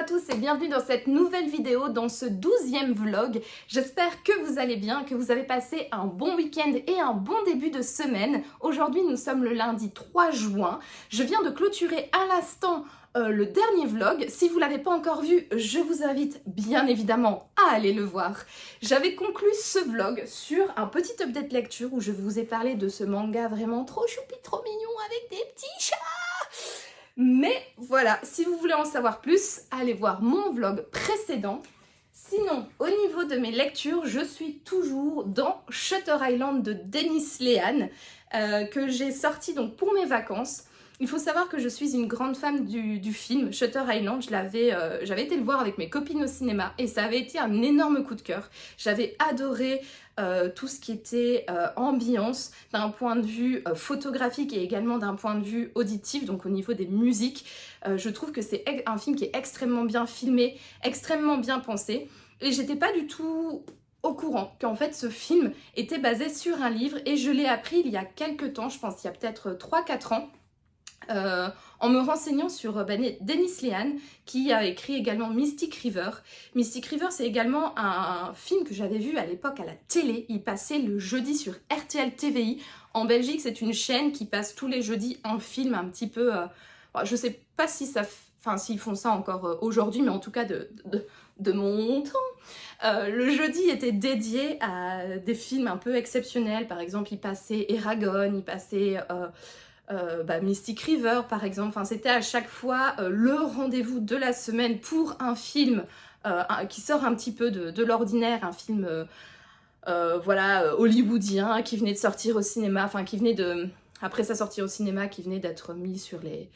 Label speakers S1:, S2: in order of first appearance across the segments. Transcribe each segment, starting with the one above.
S1: à tous et bienvenue dans cette nouvelle vidéo, dans ce 12e vlog. J'espère que vous allez bien, que vous avez passé un bon week-end et un bon début de semaine. Aujourd'hui, nous sommes le lundi 3 juin. Je viens de clôturer à l'instant le dernier vlog. Si vous ne l'avez pas encore vu, je vous invite bien évidemment à aller le voir. J'avais conclu ce vlog sur un petit update lecture où je vous ai parlé de ce manga vraiment trop choupi, trop mignon avec des petits chats. Mais voilà, si vous voulez en savoir plus, allez voir mon vlog précédent. Sinon, au niveau de mes lectures, je suis toujours dans Shutter Island de Dennis Lehane, que j'ai sorti donc pour mes vacances. Il faut savoir que je suis une grande fan du film Shutter Island. J'avais été le voir avec mes copines au cinéma et ça avait été un énorme coup de cœur. J'avais adoré tout ce qui était ambiance d'un point de vue photographique et également d'un point de vue auditif, donc au niveau des musiques. Je trouve que c'est un film qui est extrêmement bien filmé, extrêmement bien pensé. Et j'étais pas du tout au courant qu'en fait ce film était basé sur un livre et je l'ai appris il y a quelques temps, je pense il y a peut-être 3-4 ans. En me renseignant sur Dennis Lehane qui a écrit également Mystic River. Mystic River, c'est également un film que j'avais vu à l'époque à la télé. Il passait le jeudi sur RTL TVI. En Belgique, c'est une chaîne qui passe tous les jeudis un film un petit peu... je sais pas si ça... Enfin, s'ils font ça encore aujourd'hui, mais en tout cas de mon temps. Le jeudi était dédié à des films un peu exceptionnels. Par exemple, il passait Eragon, il passait... Mystic River par exemple, enfin, c'était à chaque fois le rendez-vous de la semaine pour un film qui sort un petit peu de l'ordinaire, un film hollywoodien qui venait de sortir au cinéma, enfin qui venait de, après sa sortie au cinéma, qui venait d'être mis sur les,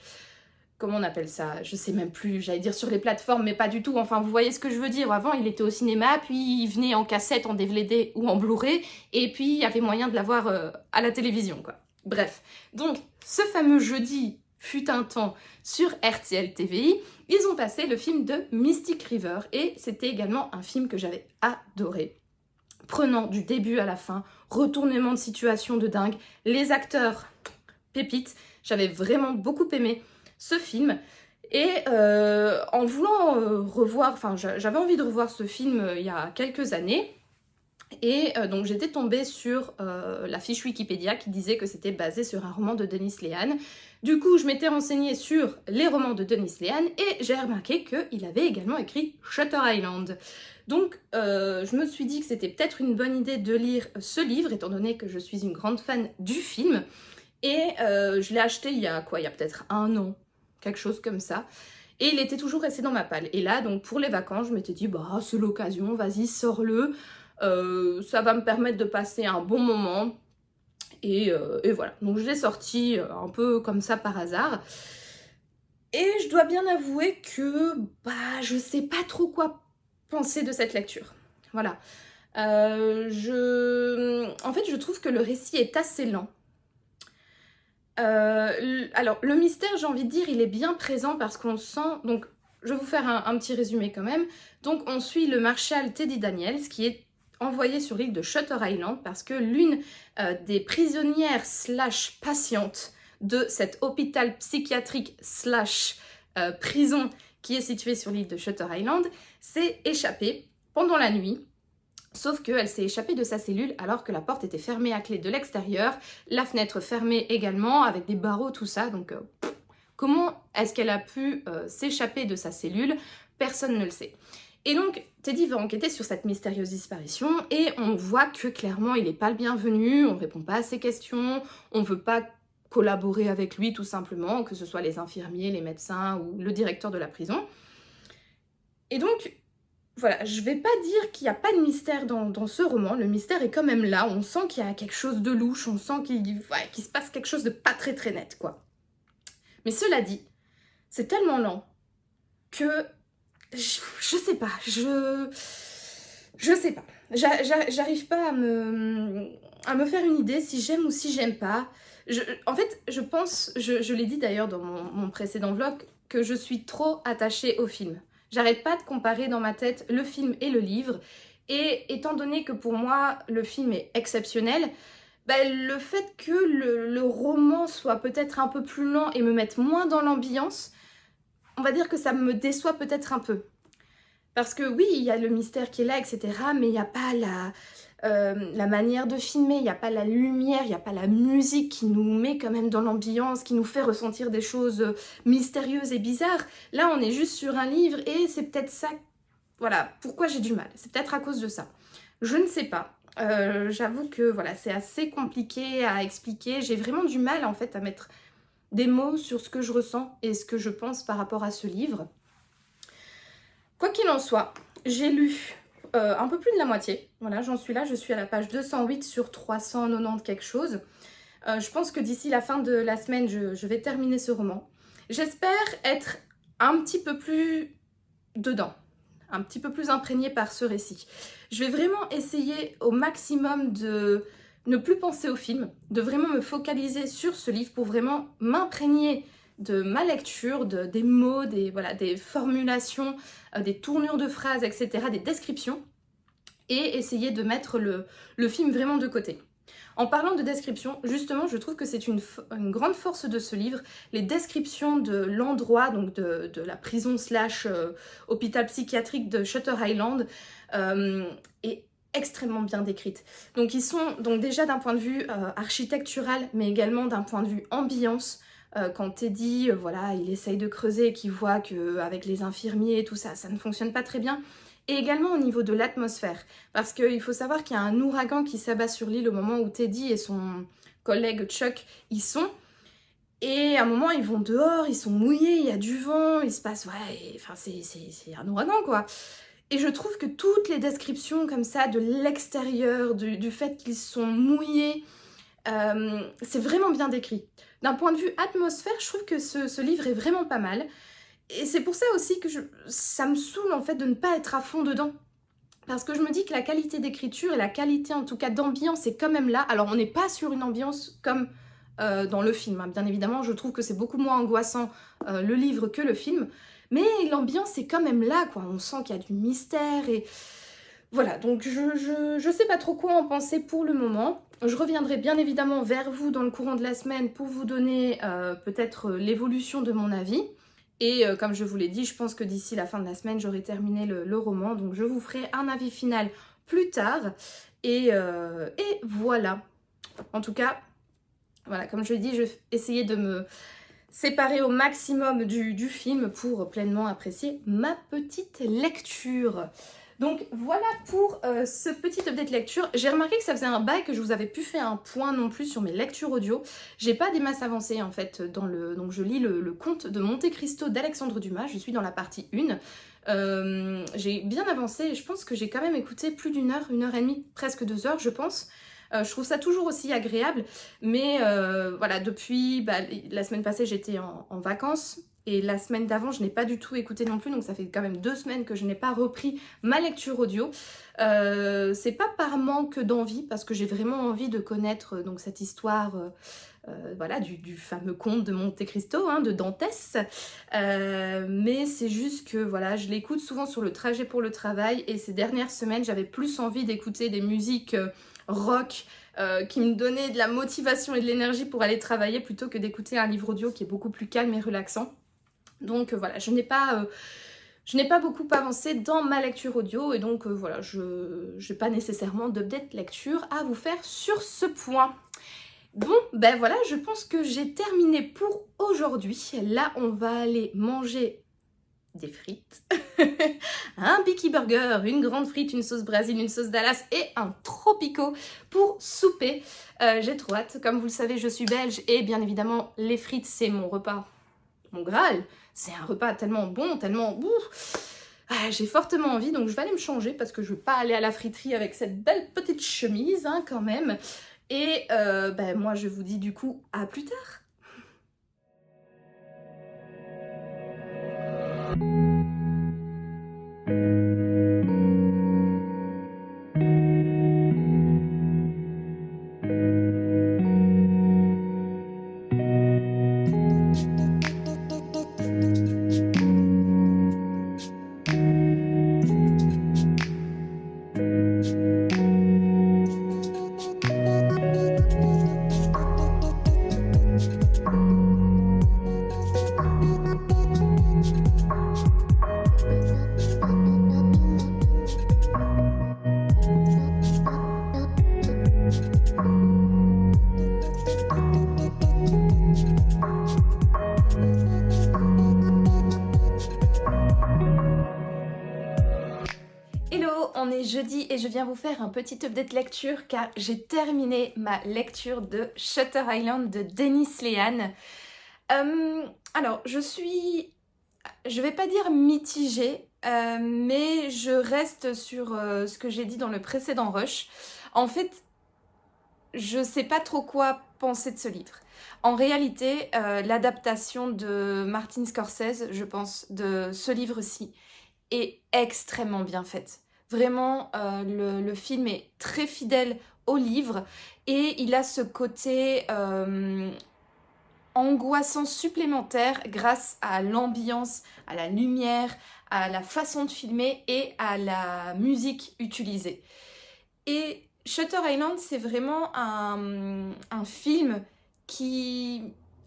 S1: comment on appelle ça, je sais même plus, j'allais dire sur les plateformes mais pas du tout, enfin vous voyez ce que je veux dire. Avant il était au cinéma, puis il venait en cassette, en DVD ou en Blu-ray, et puis il y avait moyen de l'avoir à la télévision quoi. Bref, donc ce fameux jeudi fut un temps sur RTL TVI, ils ont passé le film de Mystic River et c'était également un film que j'avais adoré. Prenant du début à la fin, retournement de situation de dingue, les acteurs pépites, j'avais vraiment beaucoup aimé ce film. Et en voulant revoir, enfin j'avais envie de revoir ce film il y a quelques années. Et donc j'étais tombée sur la fiche Wikipédia qui disait que c'était basé sur un roman de Dennis Lehane. Du coup, je m'étais renseignée sur les romans de Dennis Lehane et j'ai remarqué qu'il avait également écrit Shutter Island. Donc je me suis dit que c'était peut-être une bonne idée de lire ce livre, étant donné que je suis une grande fan du film. Et je l'ai acheté il y a peut-être 1 an, quelque chose comme ça. Et il était toujours resté dans ma palle. Et là, donc pour les vacances, je m'étais dit, bah c'est l'occasion, vas-y, sors-le. Ça va me permettre de passer un bon moment et voilà, donc je l'ai sorti un peu comme ça par hasard et je dois bien avouer que je sais pas trop quoi penser de cette lecture. Voilà, en fait je trouve que le récit est assez lent. Alors le mystère, j'ai envie de dire, il est bien présent parce qu'on sent, donc je vais vous faire un petit résumé quand même. Donc on suit le marshal Teddy Daniels qui est envoyé sur l'île de Shutter Island parce que l'une des prisonnières / patientes de cet hôpital psychiatrique / prison qui est situé sur l'île de Shutter Island s'est échappée pendant la nuit. Sauf qu'elle s'est échappée de sa cellule alors que la porte était fermée à clé de l'extérieur, la fenêtre fermée également avec des barreaux, tout ça. Donc comment est-ce qu'elle a pu s'échapper de sa cellule? Personne ne le sait. Et donc, Teddy va enquêter sur cette mystérieuse disparition et on voit que clairement, il n'est pas le bienvenu, on ne répond pas à ses questions, on ne veut pas collaborer avec lui tout simplement, que ce soit les infirmiers, les médecins ou le directeur de la prison. Et donc, voilà, je vais pas dire qu'il n'y a pas de mystère dans ce roman, le mystère est quand même là, on sent qu'il y a quelque chose de louche, on sent qu'il se passe quelque chose de pas très très net, quoi. Mais cela dit, c'est tellement lent que... Je sais pas, je sais pas. J'arrive pas à me faire une idée si j'aime ou si j'aime pas. En fait, je pense, je l'ai dit d'ailleurs dans mon précédent vlog, que je suis trop attachée au film. J'arrête pas de comparer dans ma tête le film et le livre. Et étant donné que pour moi, le film est exceptionnel, le fait que le roman soit peut-être un peu plus lent et me mette moins dans l'ambiance, on va dire que ça me déçoit peut-être un peu. Parce que oui, il y a le mystère qui est là, etc. Mais il n'y a pas la manière de filmer, il n'y a pas la lumière, il n'y a pas la musique qui nous met quand même dans l'ambiance, qui nous fait ressentir des choses mystérieuses et bizarres. Là, on est juste sur un livre et c'est peut-être ça, voilà, pourquoi j'ai du mal. C'est peut-être à cause de ça. Je ne sais pas. J'avoue que voilà, c'est assez compliqué à expliquer. J'ai vraiment du mal en fait à mettre des mots sur ce que je ressens et ce que je pense par rapport à ce livre. Quoi qu'il en soit, j'ai lu un peu plus de la moitié. Voilà, j'en suis là, je suis à la page 208 sur 390 quelque chose. Je pense que d'ici la fin de la semaine, je vais terminer ce roman. J'espère être un petit peu plus dedans, un petit peu plus imprégnée par ce récit. Je vais vraiment essayer au maximum de ne plus penser au film, de vraiment me focaliser sur ce livre pour vraiment m'imprégner de ma lecture, des mots, des formulations, des tournures de phrases, etc., des descriptions, et essayer de mettre le film vraiment de côté. En parlant de description, justement, je trouve que c'est une grande force de ce livre. Les descriptions de l'endroit, donc de la prison / hôpital psychiatrique de Shutter Island, est extrêmement bien décrite. Donc ils sont donc déjà d'un point de vue architectural, mais également d'un point de vue ambiance. Quand Teddy, voilà, il essaye de creuser et qu'il voit qu'avec les infirmiers et tout ça, ça ne fonctionne pas très bien. Et également au niveau de l'atmosphère, parce qu'il faut savoir qu'il y a un ouragan qui s'abat sur l'île au moment où Teddy et son collègue Chuck y sont. Et à un moment, ils vont dehors, ils sont mouillés, il y a du vent, il se passe... Ouais, enfin, c'est un ouragan, quoi. Et je trouve que toutes les descriptions comme ça de l'extérieur, du fait qu'ils sont mouillés, c'est vraiment bien décrit. D'un point de vue atmosphère, je trouve que ce livre est vraiment pas mal. Et c'est pour ça aussi que ça me saoule en fait de ne pas être à fond dedans. Parce que je me dis que la qualité d'écriture et la qualité en tout cas d'ambiance est quand même là. Alors on n'est pas sur une ambiance comme dans le film, hein. Bien évidemment, je trouve que c'est beaucoup moins angoissant le livre que le film. Mais l'ambiance est quand même là, quoi. On sent qu'il y a du mystère et... Voilà, donc je sais pas trop quoi en penser pour le moment. Je reviendrai bien évidemment vers vous dans le courant de la semaine pour vous donner peut-être l'évolution de mon avis. Et comme je vous l'ai dit, je pense que d'ici la fin de la semaine, j'aurai terminé le roman. Donc je vous ferai un avis final plus tard. Et voilà. En tout cas, voilà, comme je l'ai dit, je vais essayer de me séparer au maximum du film pour pleinement apprécier ma petite lecture. Donc voilà pour ce petit update lecture. J'ai remarqué que ça faisait un bail que je vous avais pu faire un point non plus sur mes lectures audio. J'ai pas des masses avancées en fait donc je lis le conte de Monte Cristo d'Alexandre Dumas. Je suis dans la partie 1. J'ai bien avancé et je pense que j'ai quand même écouté plus d'1 heure, 1h30, presque 2 heures je pense. Je trouve ça toujours aussi agréable, mais voilà, depuis la semaine passée j'étais en vacances. Et la semaine d'avant, je n'ai pas du tout écouté non plus, donc ça fait quand même 2 semaines que je n'ai pas repris ma lecture audio. C'est pas par manque d'envie, parce que j'ai vraiment envie de connaître donc cette histoire voilà, du fameux conte de Monte Cristo, hein, de Dantès. Mais c'est juste que voilà, je l'écoute souvent sur le trajet pour le travail, et ces dernières semaines, j'avais plus envie d'écouter des musiques rock, qui me donnaient de la motivation et de l'énergie pour aller travailler, plutôt que d'écouter un livre audio qui est beaucoup plus calme et relaxant. Donc voilà, je n'ai pas beaucoup avancé dans ma lecture audio et donc voilà, je n'ai pas nécessairement d'update lecture à vous faire sur ce point. Bon, ben voilà, je pense que j'ai terminé pour aujourd'hui. Là, on va aller manger des frites, un Bicky Burger, une grande frite, une sauce Brésil, une sauce Dallas et un Tropico pour souper. J'ai trop hâte. Comme vous le savez, je suis belge et bien évidemment, les frites, c'est mon repas, mon Graal. C'est un repas tellement bon, tellement... j'ai fortement envie, donc je vais aller me changer parce que je ne veux pas aller à la friterie avec cette belle petite chemise, hein, quand même. Et moi, je vous dis du coup à plus tard. on est jeudi et je viens vous faire un petit update lecture car j'ai terminé ma lecture de Shutter Island de Dennis Lehane. Alors, je vais pas dire mitigée, mais je reste sur ce que j'ai dit dans le précédent rush. En fait, je sais pas trop quoi penser de ce livre. En réalité, l'adaptation de Martin Scorsese, je pense, de ce livre-ci, est extrêmement bien faite. Vraiment, le film est très fidèle au livre et il a ce côté angoissant supplémentaire grâce à l'ambiance, à la lumière, à la façon de filmer et à la musique utilisée. Et Shutter Island, c'est vraiment un film qui...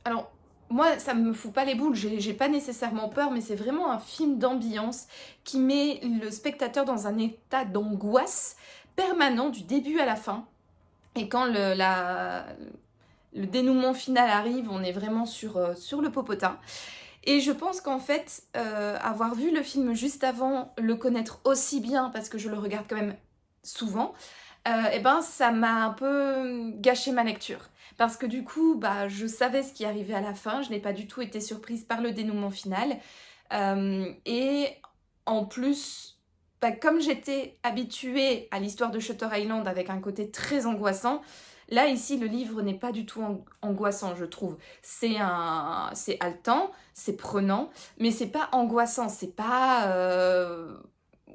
S1: Alors, moi, ça me fout pas les boules, j'ai pas nécessairement peur, mais c'est vraiment un film d'ambiance qui met le spectateur dans un état d'angoisse permanent du début à la fin. Et quand le dénouement final arrive, on est vraiment sur le popotin. Et je pense qu'en fait, avoir vu le film juste avant, le connaître aussi bien, parce que je le regarde quand même souvent, et ben ça m'a un peu gâché ma lecture. Parce que du coup, bah, je savais ce qui arrivait à la fin, je n'ai pas du tout été surprise par le dénouement final. Et en plus, bah, comme j'étais habituée à l'histoire de Shutter Island avec un côté très angoissant, là ici le livre n'est pas du tout angoissant, je trouve. C'est haletant, c'est prenant, mais c'est pas angoissant, c'est pas...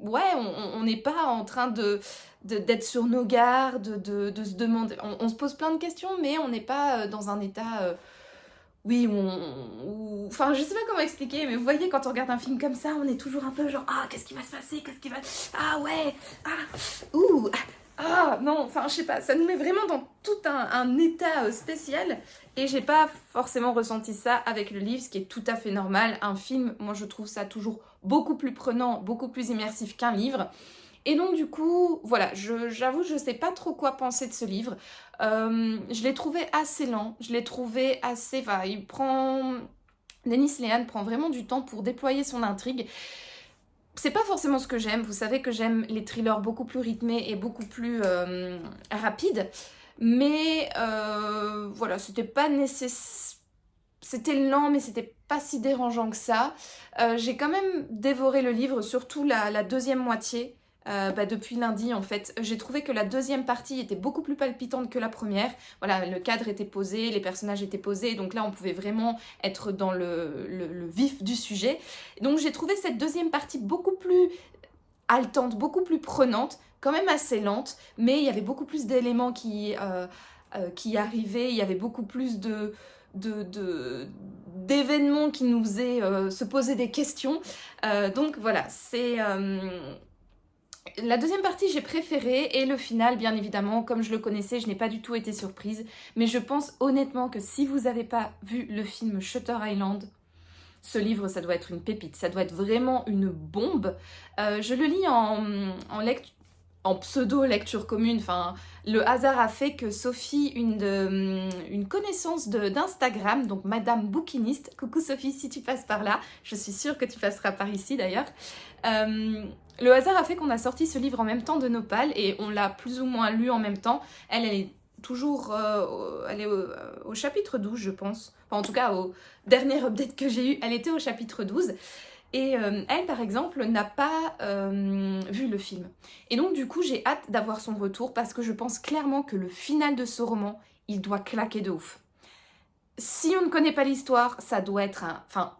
S1: Ouais, on n'est pas en train d'être sur nos gardes, de se demander... On se pose plein de questions, mais on n'est pas dans un état... oui, enfin, je sais pas comment expliquer, mais vous voyez, quand on regarde un film comme ça, on est toujours un peu genre, ah, qu'est-ce qui va se passer? Qu'est-ce qui va... Ah ouais, ah, ouh, ah, non, enfin, je sais pas, ça nous met vraiment dans tout un état spécial, et j'ai pas forcément ressenti ça avec le livre, ce qui est tout à fait normal. Un film, moi, je trouve ça toujours beaucoup plus prenant, beaucoup plus immersif qu'un livre. Et donc du coup, voilà, j'avoue, je sais pas trop quoi penser de ce livre. Je l'ai trouvé assez lent, je l'ai trouvé assez... Enfin, Dennis Lehane prend vraiment du temps pour déployer son intrigue. C'est pas forcément ce que j'aime, vous savez que j'aime les thrillers beaucoup plus rythmés et beaucoup plus rapides. Mais voilà, c'était pas nécessaire... C'était lent, mais c'était pas si dérangeant que ça. J'ai quand même dévoré le livre, surtout la deuxième moitié. Depuis lundi en fait, j'ai trouvé que la deuxième partie était beaucoup plus palpitante que la première. Voilà, le cadre était posé, les personnages étaient posés, donc là on pouvait vraiment être dans le vif du sujet. Donc j'ai trouvé cette deuxième partie beaucoup plus haletante, beaucoup plus prenante, quand même assez lente, mais il y avait beaucoup plus d'éléments qui arrivaient, il y avait beaucoup plus d'événements qui nous faisaient se poser des questions. Donc voilà, c'est... La deuxième partie, j'ai préféré, et le final, bien évidemment, comme je le connaissais, je n'ai pas du tout été surprise. Mais je pense honnêtement que si vous n'avez pas vu le film Shutter Island, ce livre, ça doit être une pépite, ça doit être vraiment une bombe. Je le lis en pseudo-lecture commune. Enfin, le hasard a fait que Sophie, une connaissance d'Instagram, donc Madame Bouquiniste, coucou Sophie si tu passes par là, je suis sûre que tu passeras par ici d'ailleurs, le hasard a fait qu'on a sorti ce livre en même temps de Nopal et on l'a plus ou moins lu en même temps. Elle est toujours elle est au chapitre 12 je pense, enfin en tout cas au dernier update que j'ai eu, elle était au chapitre 12. Et elle, par exemple, n'a pas vu le film. Et donc, du coup, j'ai hâte d'avoir son retour parce que je pense clairement que le final de ce roman, il doit claquer de ouf. Si on ne connaît pas l'histoire, ça doit être un... Enfin,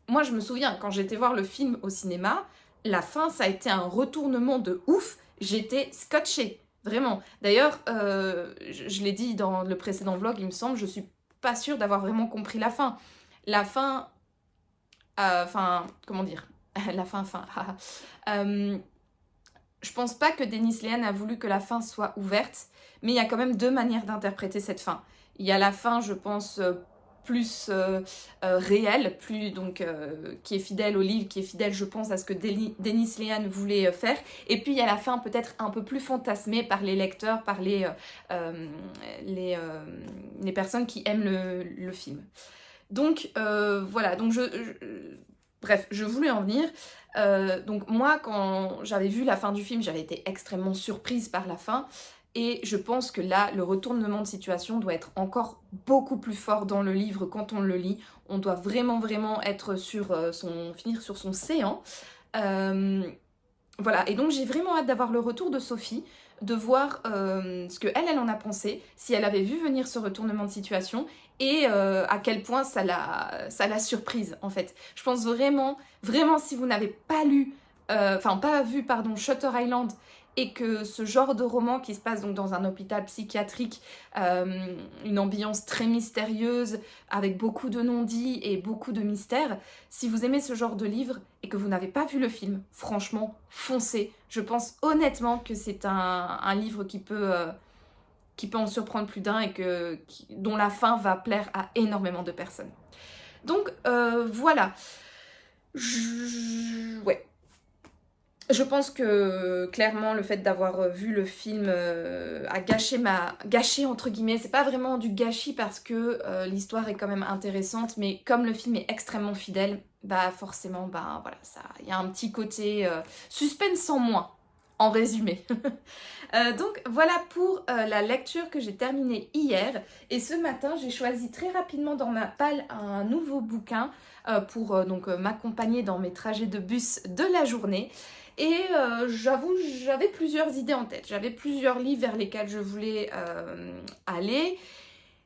S1: moi, je me souviens, quand j'étais voir le film au cinéma, la fin, ça a été un retournement de ouf. J'étais scotchée, vraiment. D'ailleurs, je l'ai dit dans le précédent vlog, il me semble, je suis pas sûre d'avoir vraiment compris la fin. La fin... Enfin, comment dire? La fin. Je pense pas que Dennis Lehane a voulu que la fin soit ouverte, mais il y a quand même deux manières d'interpréter cette fin. Il y a la fin, je pense, plus réelle, plus donc qui est fidèle au livre, qui est fidèle, je pense, à ce que Dennis Lehane voulait faire. Et puis il y a la fin peut-être un peu plus fantasmée par les lecteurs, par les personnes qui aiment le film. Donc voilà, donc Bref, je voulais en venir. Donc moi, quand j'avais vu la fin du film, j'avais été extrêmement surprise par la fin. Et je pense que là, le retournement de situation doit être encore beaucoup plus fort dans le livre quand on le lit. On doit vraiment, vraiment être sur finir sur son séant. Voilà, et donc j'ai vraiment hâte d'avoir le retour de Sophie, de voir ce qu'elle en a pensé, si elle avait vu venir ce retournement de situation et à quel point ça l'a surprise en fait. Je pense vraiment, vraiment si vous n'avez pas lu, pas vu, pardon, Shutter Island et que ce genre de roman qui se passe donc dans un hôpital psychiatrique, une ambiance très mystérieuse, avec beaucoup de non-dits et beaucoup de mystères, si vous aimez ce genre de livre et que vous n'avez pas vu le film, franchement, foncez. Je pense honnêtement que c'est un livre qui peut en surprendre plus d'un et dont la fin va plaire à énormément de personnes. Donc voilà. Ouais. Je pense que clairement le fait d'avoir vu le film a gâché entre guillemets, c'est pas vraiment du gâchis parce que l'histoire est quand même intéressante, mais comme le film est extrêmement fidèle, bah forcément, bah voilà, il y a un petit côté suspense sans moins, en résumé. Donc voilà pour la lecture que j'ai terminée hier, et ce matin j'ai choisi très rapidement dans ma palle un nouveau bouquin pour m'accompagner dans mes trajets de bus de la journée. Et j'avoue, j'avais plusieurs idées en tête, j'avais plusieurs livres vers lesquels je voulais aller.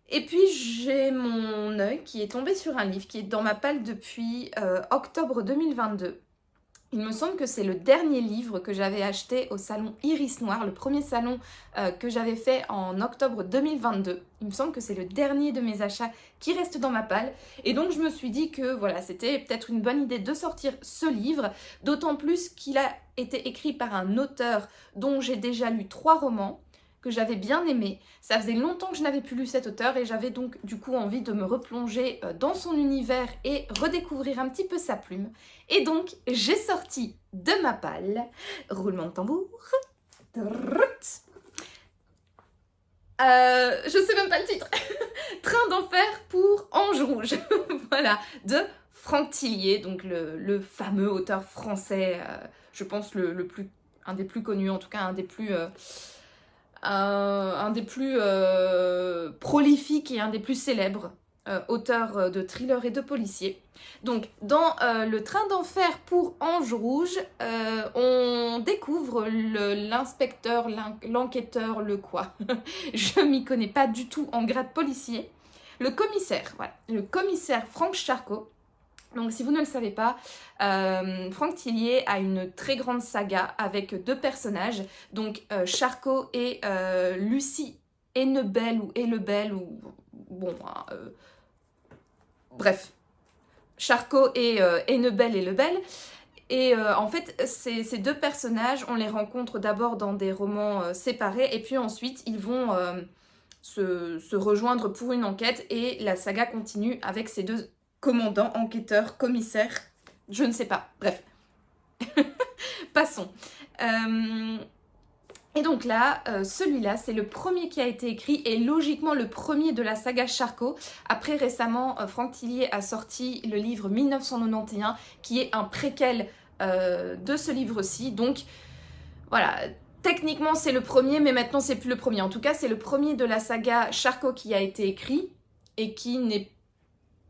S1: Et puis j'ai mon œil qui est tombé sur un livre qui est dans ma palle depuis octobre 2022. Il me semble que c'est le dernier livre que j'avais acheté au salon Iris Noir, le premier salon que j'avais fait en octobre 2022. Il me semble que c'est le dernier de mes achats qui reste dans ma palle. Et donc je me suis dit que voilà, c'était peut-être une bonne idée de sortir ce livre, d'autant plus qu'il a été écrit par un auteur dont j'ai déjà lu 3 romans, que j'avais bien aimé. Ça faisait longtemps que je n'avais plus lu cet auteur et j'avais donc du coup envie de me replonger dans son univers et redécouvrir un petit peu sa plume. Et donc j'ai sorti de ma palle, roulement de tambour, je sais même pas le titre, Train d'enfer pour Ange Rouge, voilà, de Franck Tillier, donc le fameux auteur français, je pense un des plus connus, en tout cas un des plus prolifiques et un des plus célèbres auteurs de thrillers et de policiers. Donc dans le Train d'enfer pour Ange Rouge, on découvre l'inspecteur, l'enquêteur, le quoi. Je m'y connais pas du tout en grade policier. Le commissaire, voilà, le commissaire Franck Charcot. Donc si vous ne le savez pas, Franck Tillier a une très grande saga avec 2 personnages, donc Charcot et Lucie Hennebelle ou Hellebelle ou bon, bref, Charcot et Hennebelle et Lebel. Et en fait, ces 2 personnages, on les rencontre d'abord dans des romans séparés et puis ensuite ils vont se rejoindre pour une enquête et la saga continue avec ces 2 commandant, enquêteur, commissaire, je ne sais pas, bref. Passons. Et donc là, celui-là, c'est le premier qui a été écrit et logiquement le premier de la saga Charcot. Après, récemment, Franck Tillier a sorti le livre 1991 qui est un préquel de ce livre-ci. Donc voilà, techniquement c'est le premier, mais maintenant c'est plus le premier. En tout cas, c'est le premier de la saga Charcot qui a été écrit et qui n'est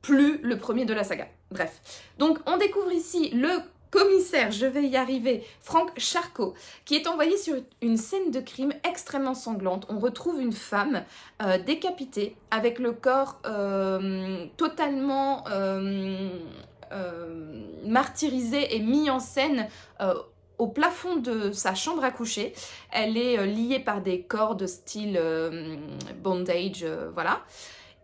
S1: plus le premier de la saga. Bref. Donc on découvre ici le commissaire, je vais y arriver, Franck Charcot, qui est envoyé sur une scène de crime extrêmement sanglante. On retrouve une femme décapitée avec le corps totalement martyrisé et mis en scène au plafond de sa chambre à coucher. Elle est liée par des cordes style bondage, voilà.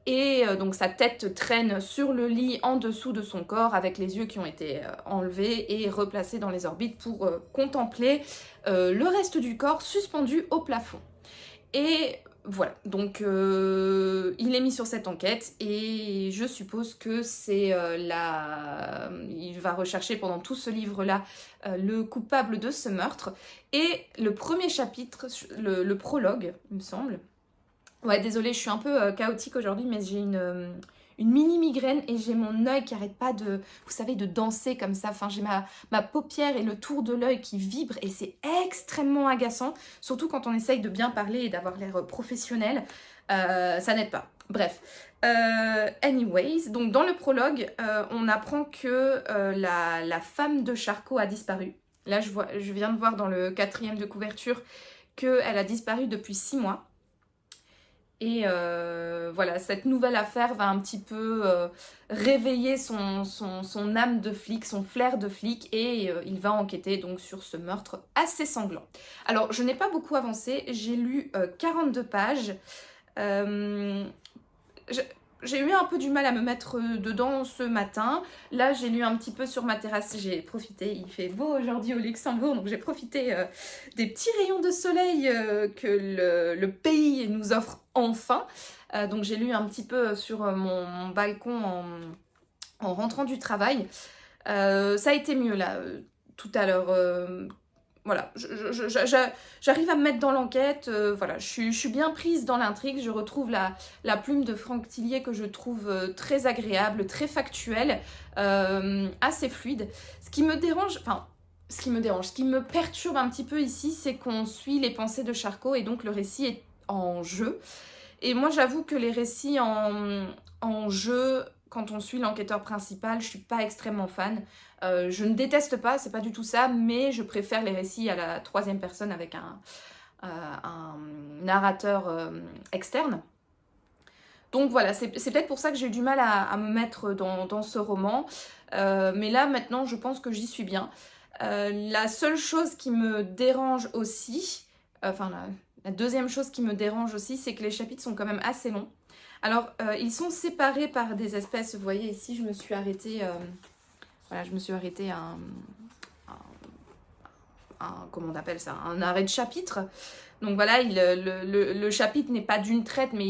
S1: Et donc sa tête traîne sur le lit en dessous de son corps avec les yeux qui ont été enlevés et replacés dans les orbites pour contempler le reste du corps suspendu au plafond. Et voilà, donc il est mis sur cette enquête et je suppose que c'est il va rechercher pendant tout ce livre-là le coupable de ce meurtre. Et le premier chapitre, le prologue, il me semble. Ouais, désolée, je suis un peu chaotique aujourd'hui, mais j'ai une mini migraine et j'ai mon œil qui arrête pas de, vous savez, de danser comme ça. Enfin, j'ai ma paupière et le tour de l'œil qui vibre et c'est extrêmement agaçant, surtout quand on essaye de bien parler et d'avoir l'air professionnel. Ça n'aide pas. Bref. Anyways, donc dans le prologue, on apprend que la femme de Charcot a disparu. Là, je viens de voir dans le 4e de couverture qu'elle a disparu depuis 6 mois. Et voilà, cette nouvelle affaire va un petit peu réveiller son âme de flic, son flair de flic, et il va enquêter donc sur ce meurtre assez sanglant. Alors, je n'ai pas beaucoup avancé, j'ai lu 42 pages. J'ai eu un peu du mal à me mettre dedans ce matin. Là, j'ai lu un petit peu sur ma terrasse. J'ai profité, il fait beau aujourd'hui au Luxembourg, donc j'ai profité des petits rayons de soleil que le pays nous offre enfin. Donc j'ai lu un petit peu sur mon balcon en rentrant du travail. Ça a été mieux là, tout à l'heure. Voilà, j'arrive à me mettre dans l'enquête, voilà, je suis bien prise dans l'intrigue, je retrouve la plume de Franck Tillier que je trouve très agréable, très factuelle, assez fluide. Ce qui me dérange, ce qui me perturbe un petit peu ici, c'est qu'on suit les pensées de Charcot et donc le récit est en jeu. Et moi j'avoue que les récits en jeu, quand on suit l'enquêteur principal, je suis pas extrêmement fan. Je ne déteste pas, c'est pas du tout ça, mais je préfère les récits à la 3e personne avec un narrateur externe. Donc voilà, c'est peut-être pour ça que j'ai eu du mal à me mettre dans ce roman. Mais là, maintenant, je pense que j'y suis bien. La seule chose qui me dérange aussi, la 2e chose qui me dérange aussi, c'est que les chapitres sont quand même assez longs. Alors, ils sont séparés par des espèces, vous voyez ici, je me suis arrêtée comment on appelle ça, un arrêt de chapitre. Donc voilà, le chapitre n'est pas d'une traite, mais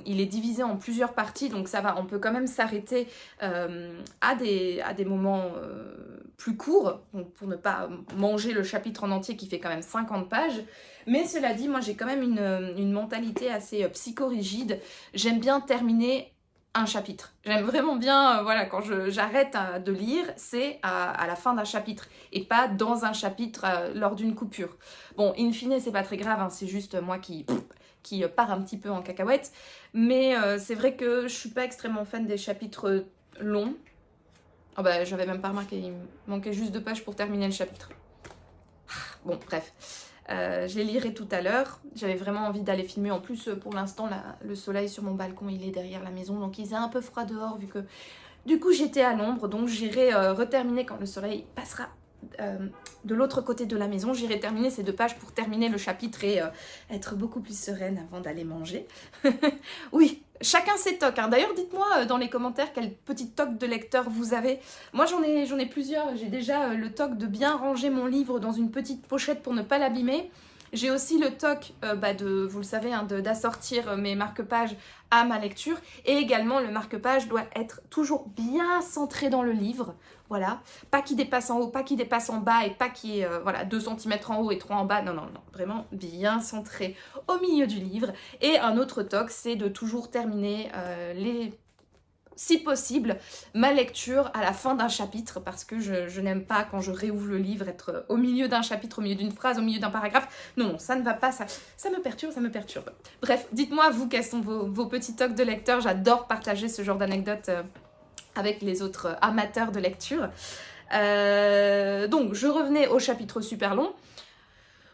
S1: il est divisé en plusieurs parties, donc ça va, on peut quand même s'arrêter à des moments plus courts, donc pour ne pas manger le chapitre en entier qui fait quand même 50 pages. Mais cela dit, moi j'ai quand même une mentalité assez psychorigide. J'aime bien terminer un chapitre. J'aime vraiment bien, voilà, quand j'arrête de lire, c'est à la fin d'un chapitre et pas dans un chapitre lors d'une coupure. Bon, in fine, c'est pas très grave, hein, c'est juste moi qui part un petit peu en cacahuète, mais c'est vrai que je suis pas extrêmement fan des chapitres longs. Oh bah, j'avais même pas remarqué, il me manquait juste 2 pages pour terminer le chapitre. Bon, bref. Je les lirai tout à l'heure. J'avais vraiment envie d'aller filmer. En plus, pour l'instant, le soleil sur mon balcon, il est derrière la maison. Donc, il faisait un peu froid dehors vu que, du coup, j'étais à l'ombre. Donc, j'irai reterminer quand le soleil passera de l'autre côté de la maison. J'irai terminer ces 2 pages pour terminer le chapitre et être beaucoup plus sereine avant d'aller manger. Oui, chacun ses tocs, hein. D'ailleurs, dites-moi dans les commentaires quel petit toc de lecteur vous avez. Moi, j'en ai plusieurs. J'ai déjà le toc de bien ranger mon livre dans une petite pochette pour ne pas l'abîmer. J'ai aussi le toc, vous le savez, hein, d'assortir mes marque-pages à ma lecture. Et également, le marque-page doit être toujours bien centré dans le livre. Voilà, pas qu'il dépasse en haut, pas qu'il dépasse en bas et pas qu'il y ait 2 cm en haut et 3 en bas. Non, non, non, vraiment bien centré au milieu du livre. Et un autre toc, c'est de toujours terminer si possible, ma lecture à la fin d'un chapitre parce que je n'aime pas quand je réouvre le livre être au milieu d'un chapitre, au milieu d'une phrase, au milieu d'un paragraphe. Non, non, ça ne va pas, ça me perturbe, ça me perturbe. Bref, dites-moi vous quels sont vos petits tocs de lecteur. J'adore partager ce genre d'anecdotes avec les autres amateurs de lecture. Donc, je revenais au chapitre super long.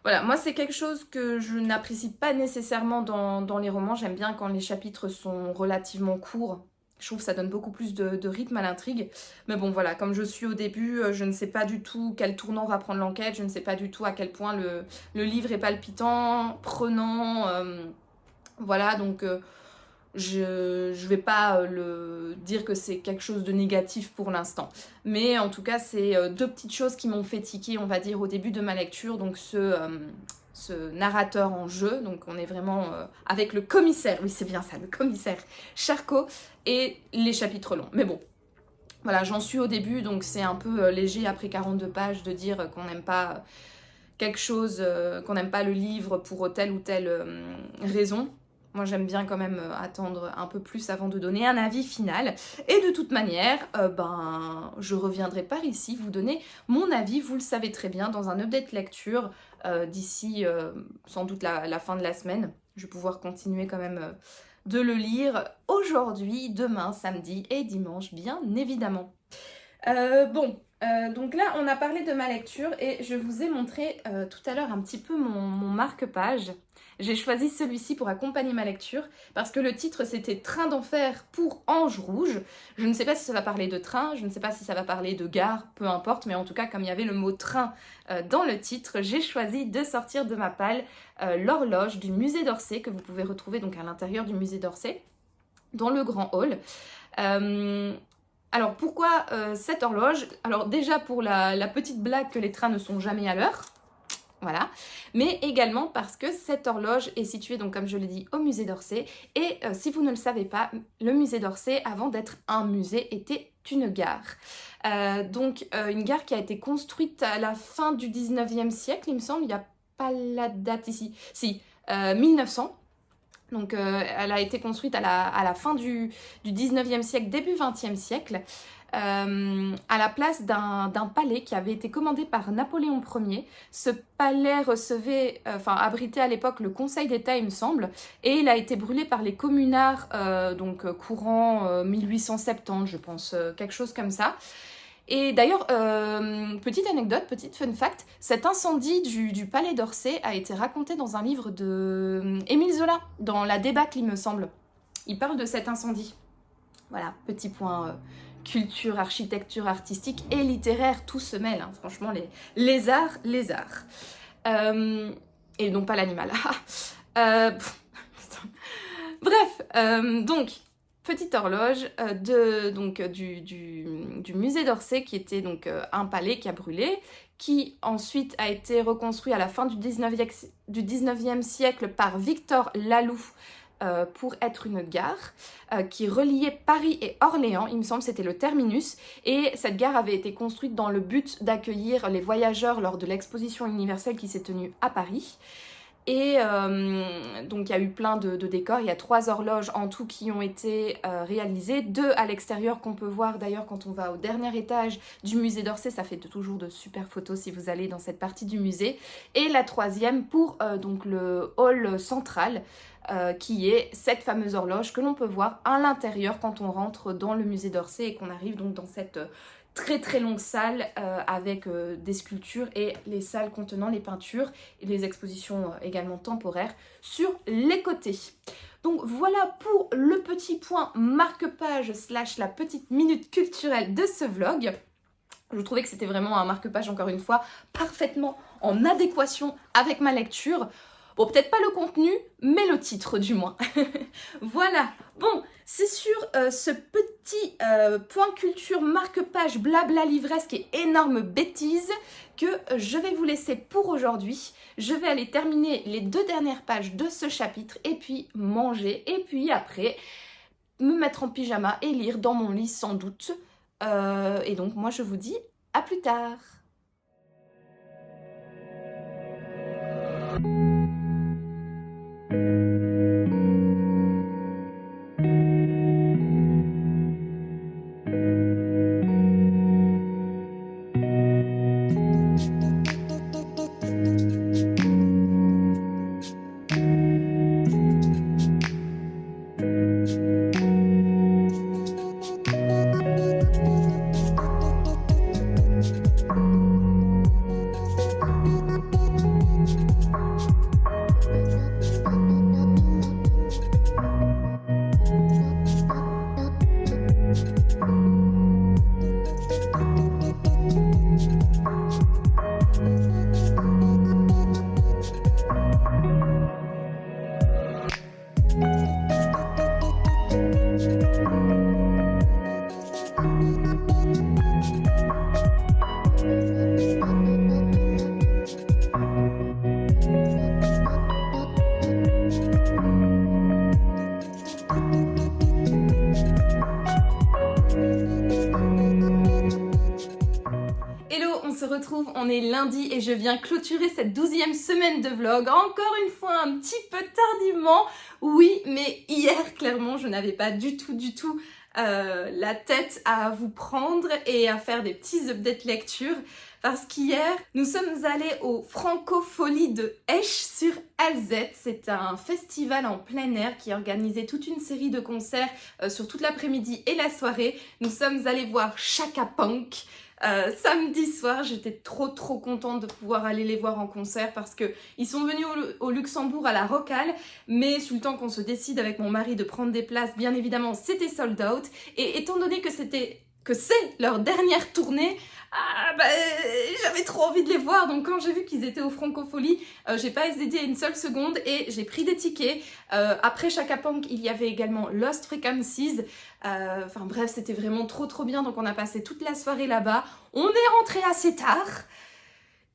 S1: Voilà, moi c'est quelque chose que je n'apprécie pas nécessairement dans les romans. J'aime bien quand les chapitres sont relativement courts. Je trouve que ça donne beaucoup plus de rythme à l'intrigue. Mais bon, voilà, comme je suis au début, je ne sais pas du tout quel tournant va prendre l'enquête. Je ne sais pas du tout à quel point le livre est palpitant, prenant. Voilà, donc je vais pas dire que c'est quelque chose de négatif pour l'instant. Mais en tout cas, c'est 2 petites choses qui m'ont fait tiquer, on va dire, au début de ma lecture. Donc ce narrateur en jeu, donc on est vraiment avec le commissaire, oui c'est bien ça, le commissaire Charcot, et les chapitres longs. Mais bon, voilà, j'en suis au début, donc c'est un peu léger après 42 pages de dire qu'on n'aime pas quelque chose, qu'on n'aime pas le livre pour telle ou telle raison. Moi j'aime bien quand même attendre un peu plus avant de donner un avis final. Et de toute manière, je reviendrai par ici vous donner mon avis, vous le savez très bien, dans un update lecture d'ici sans doute la fin de la semaine. Je vais pouvoir continuer quand même de le lire aujourd'hui, demain, samedi et dimanche, bien évidemment. Donc là, on a parlé de ma lecture et je vous ai montré tout à l'heure un petit peu mon marque-page. J'ai choisi celui-ci pour accompagner ma lecture parce que le titre c'était Train d'enfer pour Ange Rouge. Je ne sais pas si ça va parler de train, je ne sais pas si ça va parler de gare, peu importe, mais en tout cas comme il y avait le mot train dans le titre, j'ai choisi de sortir de ma palle l'horloge du musée d'Orsay que vous pouvez retrouver donc à l'intérieur du musée d'Orsay, dans le grand hall. Alors pourquoi cette horloge? Alors déjà pour la petite blague que les trains ne sont jamais à l'heure. Voilà, mais également parce que cette horloge est située, donc comme je l'ai dit, au musée d'Orsay. Et si vous ne le savez pas, le musée d'Orsay, avant d'être un musée, était une gare. Une gare qui a été construite à la fin du 19e siècle, il me semble, il n'y a pas la date ici. Si, 1900. Donc elle a été construite à la fin du 19e siècle, début 20e siècle. À la place d'un palais qui avait été commandé par Napoléon Ier. Ce palais abritait à l'époque le Conseil d'État, il me semble, et il a été brûlé par les communards, courant 1870, je pense, quelque chose comme ça. Et d'ailleurs, petite anecdote, petite fun fact, cet incendie du palais d'Orsay a été raconté dans un livre de Émile Zola, dans La débâcle, il me semble. Il parle de cet incendie. Voilà, petit point... culture, architecture, artistique et littéraire, tout se mêle, hein. Franchement, les arts. Et non pas l'animal. Donc, petite horloge du musée d'Orsay qui était donc un palais qui a brûlé, qui ensuite a été reconstruit à la fin du 19e siècle par Victor Laloux, pour être une gare qui reliait Paris et Orléans, il me semble c'était le terminus, et cette gare avait été construite dans le but d'accueillir les voyageurs lors de l'exposition universelle qui s'est tenue à Paris. Et donc il y a eu plein de décors, il y a 3 horloges en tout qui ont été réalisées, 2 à l'extérieur qu'on peut voir d'ailleurs quand on va au dernier étage du musée d'Orsay, ça fait toujours de super photos si vous allez dans cette partie du musée, et la 3e pour donc le hall central, qui est cette fameuse horloge que l'on peut voir à l'intérieur quand on rentre dans le musée d'Orsay et qu'on arrive donc dans cette très très longue salle avec des sculptures et les salles contenant les peintures et les expositions également temporaires sur les côtés. Donc voilà pour le petit point marque-page / la petite minute culturelle de ce vlog. Je trouvais que c'était vraiment un marque-page, encore une fois, parfaitement en adéquation avec ma lecture. Bon, peut-être pas le contenu, mais le titre du moins. Voilà. Bon, c'est sur ce petit point culture marque-page blabla livresque et énorme bêtise que je vais vous laisser pour aujourd'hui. Je vais aller terminer les 2 dernières pages de ce chapitre et puis manger. Et puis après, me mettre en pyjama et lire dans mon lit sans doute. Et donc moi je vous dis à plus tard. retrouve, on est lundi et je viens clôturer cette 12e semaine de vlog, encore une fois un petit peu tardivement, oui, mais hier clairement je n'avais pas du tout la tête à vous prendre et à faire des petits updates lecture parce qu'hier nous sommes allés au Francofolie de Esch sur Alzette. C'est un festival en plein air qui organisait toute une série de concerts sur toute l'après-midi et la soirée. Nous sommes allés voir Chaka Ponk samedi soir. J'étais trop contente de pouvoir aller les voir en concert parce que ils sont venus au Luxembourg à la Rocale, mais sur le temps qu'on se décide avec mon mari de prendre des places, bien évidemment c'était sold out, et étant donné que c'est leur dernière tournée, j'avais trop envie de les voir. Donc quand j'ai vu qu'ils étaient au Francofolie, j'ai pas hésité une seule seconde et j'ai pris des tickets. Après Chaka Ponk, il y avait également Lost Frequencies. Enfin bref, c'était vraiment trop bien. Donc on a passé toute la soirée là-bas. On est rentré assez tard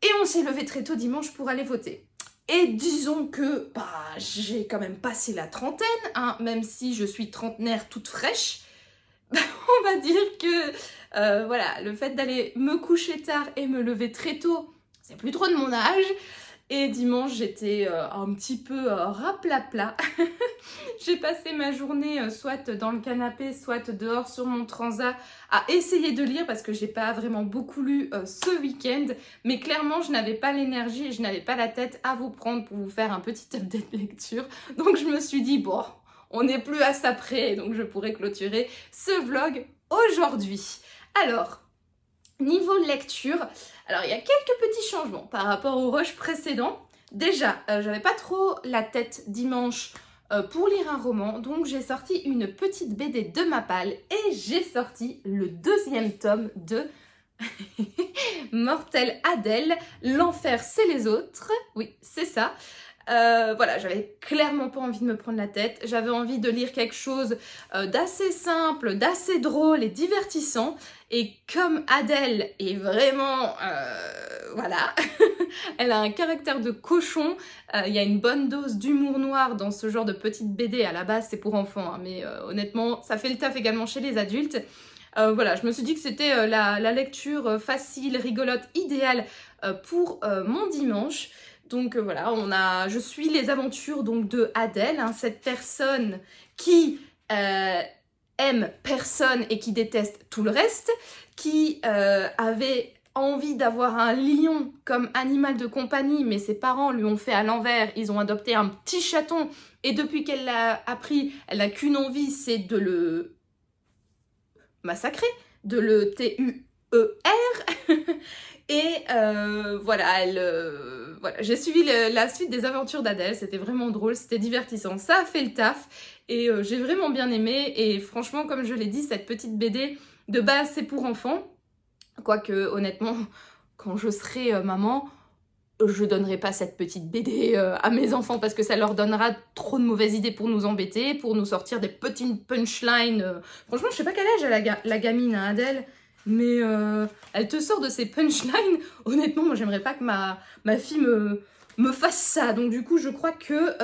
S1: et on s'est levé très tôt dimanche pour aller voter. Et disons que j'ai quand même passé la trentaine, hein, même si je suis trentenaire toute fraîche. On va dire que voilà, le fait d'aller me coucher tard et me lever très tôt, c'est plus trop de mon âge. Et dimanche, j'étais un petit peu raplapla. J'ai passé ma journée soit dans le canapé, soit dehors sur mon transat à essayer de lire parce que j'ai pas vraiment beaucoup lu ce week-end. Mais clairement, je n'avais pas l'énergie et je n'avais pas la tête à vous prendre pour vous faire un petit update lecture. Donc je me suis dit, bon, on n'est plus à ça près, donc je pourrais clôturer ce vlog aujourd'hui. Alors, niveau lecture, alors il y a quelques petits changements par rapport au rush précédent. Déjà, j'avais pas trop la tête dimanche pour lire un roman, donc j'ai sorti une petite BD de ma palle et j'ai sorti le 2e tome de Mortelle Adèle, l'enfer c'est les autres. Oui, c'est ça. Voilà, j'avais clairement pas envie de me prendre la tête, j'avais envie de lire quelque chose d'assez simple, d'assez drôle et divertissant, et comme Adèle est vraiment, voilà, elle a un caractère de cochon, il y a une bonne dose d'humour noir dans ce genre de petite BD, à la base c'est pour enfants, hein, mais honnêtement ça fait le taf également chez les adultes. Voilà, je me suis dit que c'était la lecture facile, rigolote, idéale pour mon dimanche. Donc voilà, je suis les aventures donc de Adèle, hein, cette personne qui aime personne et qui déteste tout le reste, qui avait envie d'avoir un lion comme animal de compagnie, mais ses parents lui ont fait à l'envers, ils ont adopté un petit chaton, et depuis qu'elle l'a appris, elle n'a qu'une envie, c'est de le massacrer, de le TUER. Et voilà, j'ai suivi la suite des aventures d'Adèle, c'était vraiment drôle, c'était divertissant, ça a fait le taf et j'ai vraiment bien aimé. Et franchement, comme je l'ai dit, cette petite BD de base c'est pour enfants, quoique honnêtement, quand je serai maman, je donnerai pas cette petite BD à mes enfants parce que ça leur donnera trop de mauvaises idées pour nous embêter, pour nous sortir des petites punchlines. Franchement, je sais pas quel âge a la gamine, hein, Adèle. Mais elle te sort de ses punchlines. Honnêtement, moi j'aimerais pas que ma fille me fasse ça. Donc du coup, je crois que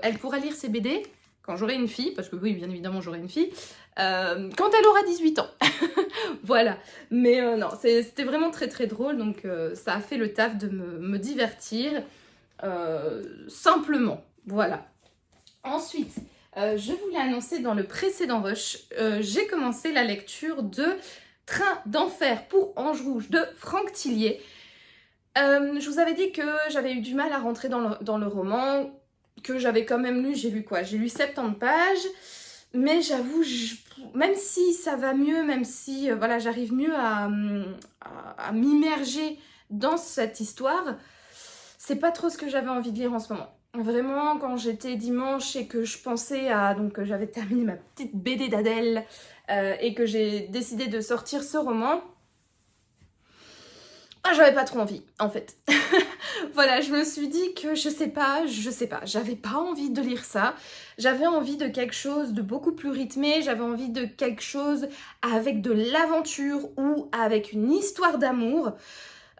S1: elle pourra lire ses BD quand j'aurai une fille, parce que oui, bien évidemment, j'aurai une fille, quand elle aura 18 ans. Voilà. Mais non, c'était vraiment très drôle, donc ça a fait le taf de me divertir simplement. Voilà. Ensuite, je vous l'ai annoncé dans le précédent rush, j'ai commencé la lecture de Train d'enfer pour Ange Rouge de Franck Tillier. Je vous avais dit que j'avais eu du mal à rentrer dans le roman, que j'avais quand même lu, j'ai lu quoi? J'ai lu 70 pages, mais j'avoue, même si ça va mieux, même si voilà, j'arrive mieux à m'immerger dans cette histoire, c'est pas trop ce que j'avais envie de lire en ce moment. Vraiment, quand j'étais dimanche et que je pensais à... Donc j'avais terminé ma petite BD d'Adèle et que j'ai décidé de sortir ce roman, j'avais pas trop envie, en fait. Voilà, je me suis dit que je sais pas, j'avais pas envie de lire ça. J'avais envie de quelque chose de beaucoup plus rythmé, j'avais envie de quelque chose avec de l'aventure ou avec une histoire d'amour.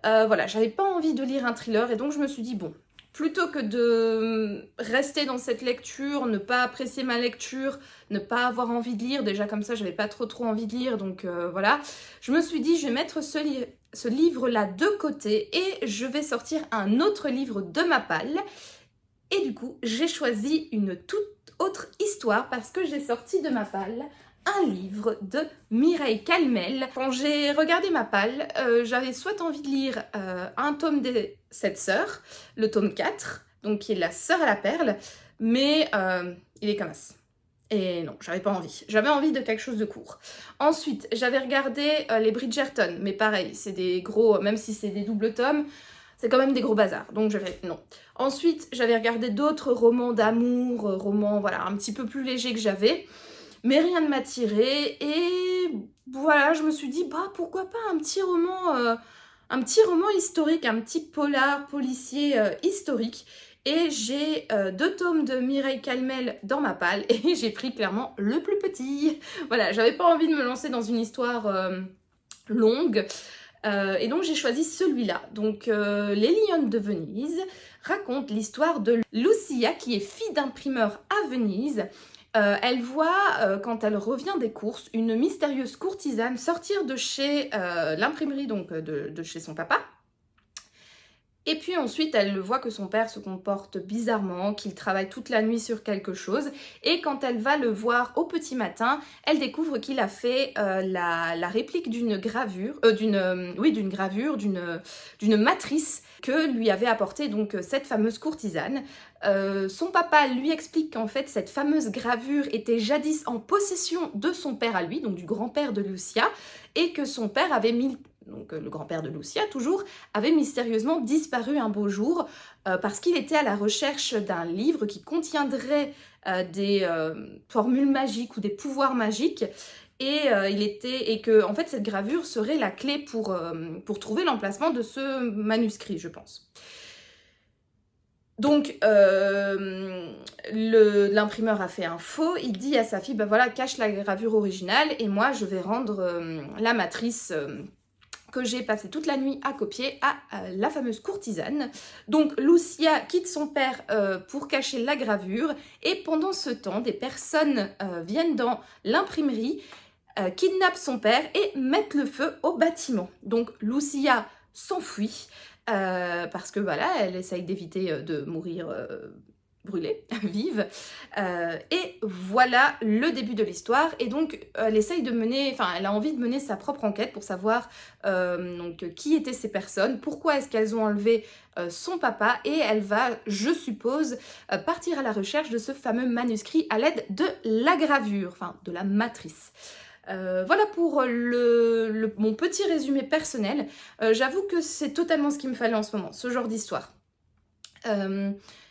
S1: Voilà, j'avais pas envie de lire un thriller et donc je me suis dit, bon, plutôt que de rester dans cette lecture, ne pas apprécier ma lecture, ne pas avoir envie de lire, déjà comme ça j'avais pas trop envie de lire, donc voilà, je me suis dit je vais mettre ce livre-là de côté et je vais sortir un autre livre de ma palle. Et du coup, j'ai choisi une toute autre histoire parce que j'ai sorti de ma palle un livre de Mireille Calmel. Quand j'ai regardé ma palle, j'avais soit envie de lire un tome des 7 sœurs, le tome 4, donc qui est La sœur à la perle, mais il est comme ça. Et non, j'avais pas envie. J'avais envie de quelque chose de court. Ensuite, j'avais regardé les Bridgerton, mais pareil, c'est des gros, même si c'est des doubles tomes, c'est quand même des gros bazars, donc je vais non. Ensuite, j'avais regardé d'autres romans d'amour, romans voilà, un petit peu plus légers que j'avais, mais rien ne m'a tiré et voilà, je me suis dit bah pourquoi pas un petit roman historique, un petit polar policier historique. Et j'ai 2 tomes de Mireille Calmel dans ma palle et j'ai pris clairement le plus petit. Voilà, j'avais pas envie de me lancer dans une histoire longue. Et donc j'ai choisi celui-là. Donc Les Lionnes de Venise raconte l'histoire de Lucia qui est fille d'imprimeur à Venise. Elle voit, quand elle revient des courses, une mystérieuse courtisane sortir de chez l'imprimerie, donc de chez son papa. Et puis ensuite, elle voit que son père se comporte bizarrement, qu'il travaille toute la nuit sur quelque chose. Et quand elle va le voir au petit matin, elle découvre qu'il a fait la réplique d'une gravure, d'une gravure, d'une matrice que lui avait apportée donc cette fameuse courtisane. Son papa lui explique qu'en fait cette fameuse gravure était jadis en possession de son père à lui, donc du grand-père de Lucia, et que son père avait mis... Donc le grand-père de Lucia, toujours, avait mystérieusement disparu un beau jour parce qu'il était à la recherche d'un livre qui contiendrait des formules magiques ou des pouvoirs magiques et que en fait cette gravure serait la clé pour trouver l'emplacement de ce manuscrit, je pense. Donc l'imprimeur a fait un faux, il dit à sa fille, bah voilà, cache la gravure originale et moi je vais rendre la matrice que j'ai passé toute la nuit à copier à la fameuse courtisane. Donc Lucia quitte son père pour cacher la gravure et pendant ce temps, des personnes viennent dans l'imprimerie, kidnappent son père et mettent le feu au bâtiment. Donc Lucia s'enfuit parce que voilà, elle essaye d'éviter de mourir brûlée, vive. Et voilà le début de l'histoire. Et donc, elle essaye de mener, enfin, elle a envie de mener sa propre enquête pour savoir donc, qui étaient ces personnes, pourquoi est-ce qu'elles ont enlevé son papa, et elle va, je suppose, partir à la recherche de ce fameux manuscrit à l'aide de la gravure, enfin, de la matrice. Voilà pour mon petit résumé personnel. J'avoue que c'est totalement ce qu'il me fallait en ce moment, ce genre d'histoire.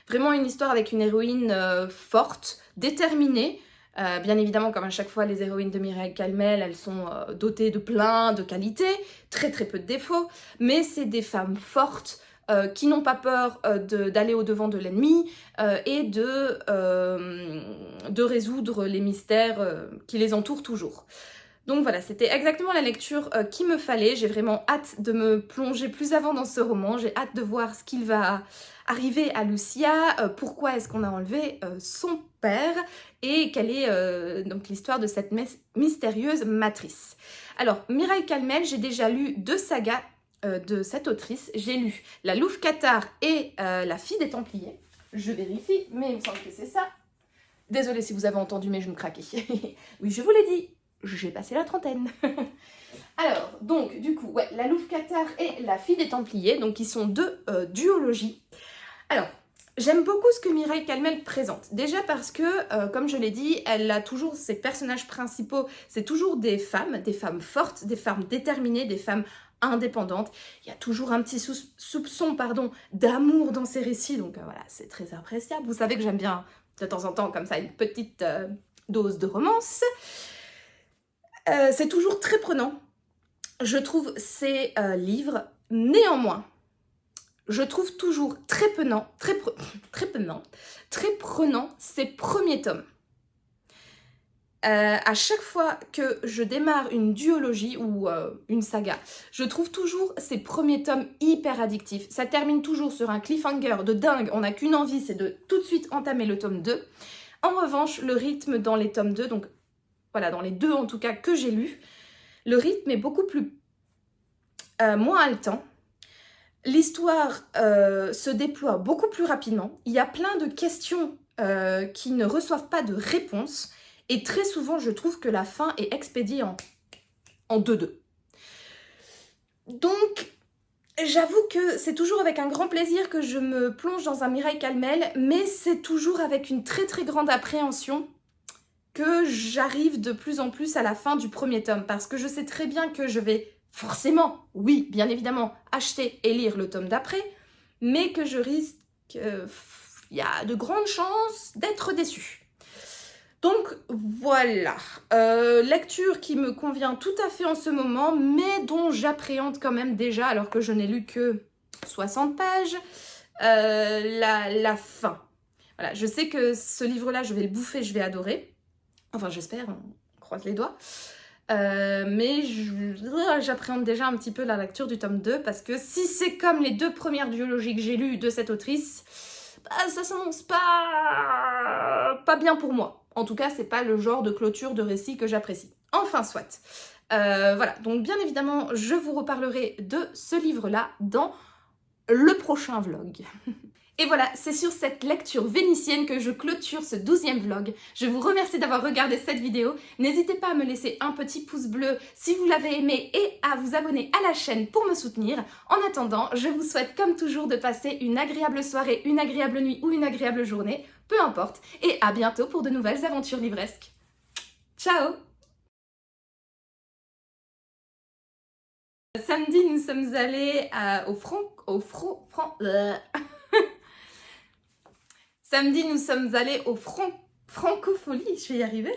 S1: Vraiment une histoire avec une héroïne forte, déterminée. Bien évidemment, comme à chaque fois, les héroïnes de Mireille Calmel, elles sont dotées de plein de qualités, très très peu de défauts, mais c'est des femmes fortes qui n'ont pas peur d'aller au-devant de l'ennemi et de résoudre les mystères qui les entourent toujours. Donc voilà, c'était exactement la lecture qu'il me fallait. J'ai vraiment hâte de me plonger plus avant dans ce roman. J'ai hâte de voir ce qu'il va arriver à Lucia, pourquoi est-ce qu'on a enlevé son père et quelle est donc l'histoire de cette mystérieuse matrice. Alors, Mireille Calmel, j'ai déjà lu 2 sagas de cette autrice. J'ai lu La Louve Cathare et La Fille des Templiers. Je vérifie, mais il me semble que c'est ça. Désolée si vous avez entendu mes genoux craquer. Oui, je vous l'ai dit. J'ai passé la trentaine. Alors, donc, du coup, ouais, La Louve Cathare et La Fille des Templiers, donc qui sont 2 duologies. Alors, j'aime beaucoup ce que Mireille Calmel présente. Déjà parce que, comme je l'ai dit, elle a toujours ses personnages principaux, c'est toujours des femmes fortes, des femmes déterminées, des femmes indépendantes. Il y a toujours un petit soupçon, d'amour dans ses récits, donc voilà, c'est très appréciable. Vous savez que j'aime bien, de temps en temps, comme ça, une petite dose de romance. C'est toujours très prenant, je trouve, ces livres. Néanmoins, je trouve toujours très prenant ces premiers tomes. À chaque fois que je démarre une duologie ou une saga, je trouve toujours ces premiers tomes hyper addictifs. Ça termine toujours sur un cliffhanger de dingue, on n'a qu'une envie, c'est de tout de suite entamer le tome 2. En revanche, le rythme dans les tomes 2, donc voilà, dans les 2 en tout cas que j'ai lus, le rythme est beaucoup plus moins haletant. L'histoire se déploie beaucoup plus rapidement. Il y a plein de questions qui ne reçoivent pas de réponse. Et très souvent, je trouve que la fin est expédiée en 2-2. Donc, j'avoue que c'est toujours avec un grand plaisir que je me plonge dans un Mireille Calmel, mais c'est toujours avec une très très grande appréhension que j'arrive de plus en plus à la fin du premier tome, parce que je sais très bien que je vais forcément, oui, bien évidemment, acheter et lire le tome d'après, mais que je risque, il y a de grandes chances d'être déçue. Donc voilà, lecture qui me convient tout à fait en ce moment, mais dont j'appréhende quand même déjà, alors que je n'ai lu que 60 pages, la fin. Voilà, je sais que ce livre-là, je vais le bouffer, je vais adorer. Enfin, j'espère, on croise les doigts. Mais j'appréhende déjà un petit peu la lecture du tome 2, parce que si c'est comme les 2 premières duologies que j'ai lues de cette autrice, bah, ça s'annonce pas bien pour moi. En tout cas, c'est pas le genre de clôture de récit que j'apprécie. Enfin, soit. Voilà, donc bien évidemment, je vous reparlerai de ce livre-là dans le prochain vlog. Et voilà, c'est sur cette lecture vénitienne que je clôture ce 12e vlog. Je vous remercie d'avoir regardé cette vidéo. N'hésitez pas à me laisser un petit pouce bleu si vous l'avez aimé et à vous abonner à la chaîne pour me soutenir. En attendant, je vous souhaite comme toujours de passer une agréable soirée, une agréable nuit ou une agréable journée, peu importe, et à bientôt pour de nouvelles aventures livresques. Ciao! Samedi, nous sommes allés Samedi, nous sommes allés au Francophonie, je vais y arriver.